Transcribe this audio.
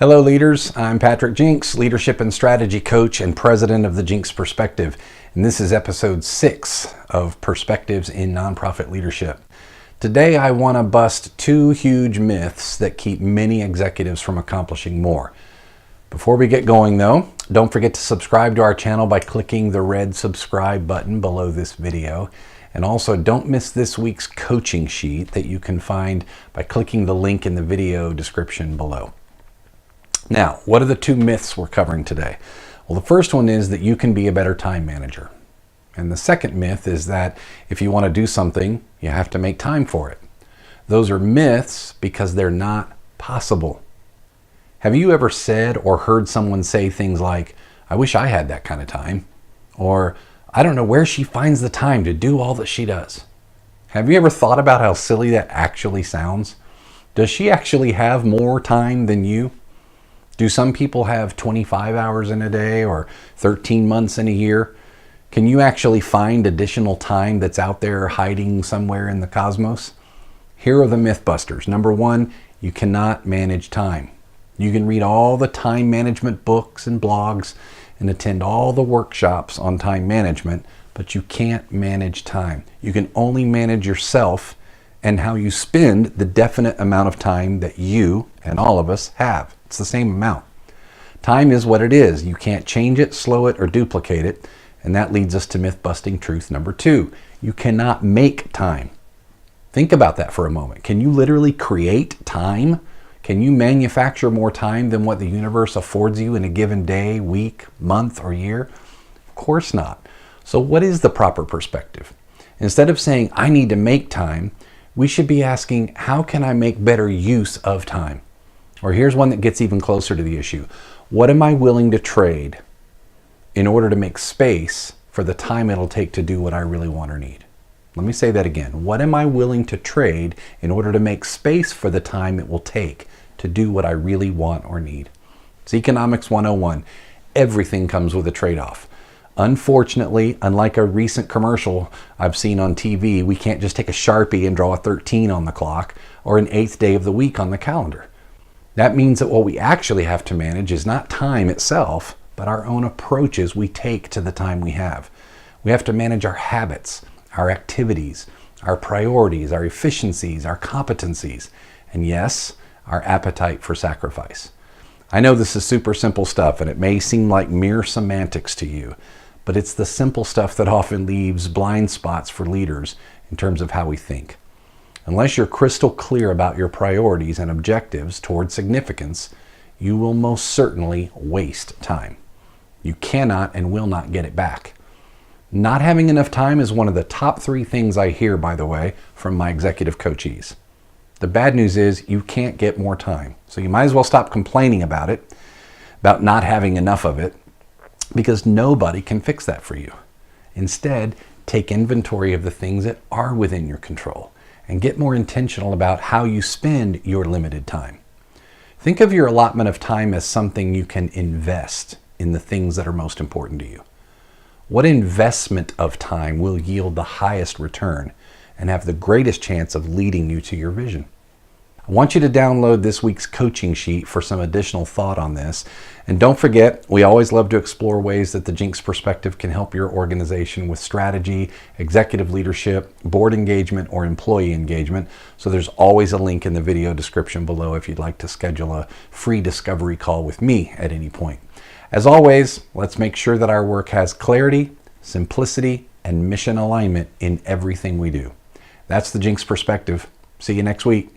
Hello leaders, I'm Patrick Jinks, leadership and strategy coach and president of the Jinks Perspective. And this is episode 6 of Perspectives in Nonprofit Leadership. Today I want to bust 2 huge myths that keep many executives from accomplishing more. Before we get going though, don't forget to subscribe to our channel by clicking the red subscribe button below this video. And also don't miss this week's coaching sheet that you can find by clicking the link in the video description below. Now, what are the 2 myths we're covering today? Well, the first one is that you can be a better time manager. And the second myth is that if you want to do something, you have to make time for it. Those are myths because they're not possible. Have you ever said or heard someone say things like, "I wish I had that kind of time," or "I don't know where she finds the time to do all that she does"? Have you ever thought about how silly that actually sounds? Does she actually have more time than you? Do some people have 25 hours in a day or 13 months in a year? Can you actually find additional time that's out there hiding somewhere in the cosmos? Here are the Mythbusters. Number 1, you cannot manage time. You can read all the time management books and blogs and attend all the workshops on time management, but you can't manage time. You can only manage yourself and how you spend the definite amount of time that you and all of us have. It's the same amount. Time is what it is. You can't change it, slow it, or duplicate it. And that leads us to myth-busting truth number 2. You cannot make time. Think about that for a moment. Can you literally create time? Can you manufacture more time than what the universe affords you in a given day, week, month, or year? Of course not. So what is the proper perspective? Instead of saying, "I need to make time," we should be asking, how can I make better use of time? Or here's one that gets even closer to the issue. What am I willing to trade in order to make space for the time it'll take to do what I really want or need? Let me say that again. What am I willing to trade in order to make space for the time it will take to do what I really want or need? It's Economics 101. Everything comes with a trade-off. Unfortunately, unlike a recent commercial I've seen on TV, we can't just take a Sharpie and draw a 13 on the clock or an 8th day of the week on the calendar. That means that what we actually have to manage is not time itself, but our own approaches we take to the time we have. We have to manage our habits, our activities, our priorities, our efficiencies, our competencies, and yes, our appetite for sacrifice. I know this is super simple stuff and it may seem like mere semantics to you, but it's the simple stuff that often leaves blind spots for leaders in terms of how we think. Unless you're crystal clear about your priorities and objectives toward significance, you will most certainly waste time. You cannot and will not get it back. Not having enough time is one of the top 3 things I hear, by the way, from my executive coachees. The bad news is you can't get more time. So you might as well stop complaining about it, about not having enough of it, because nobody can fix that for you. Instead, take inventory of the things that are within your control and get more intentional about how you spend your limited time. Think of your allotment of time as something you can invest in the things that are most important to you. What investment of time will yield the highest return and have the greatest chance of leading you to your vision? I want you to download this week's coaching sheet for some additional thought on this. And don't forget, we always love to explore ways that the Jinks Perspective can help your organization with strategy, executive leadership, board engagement, or employee engagement. So there's always a link in the video description below if you'd like to schedule a free discovery call with me at any point. As always, let's make sure that our work has clarity, simplicity, and mission alignment in everything we do. That's the Jinks Perspective. See you next week.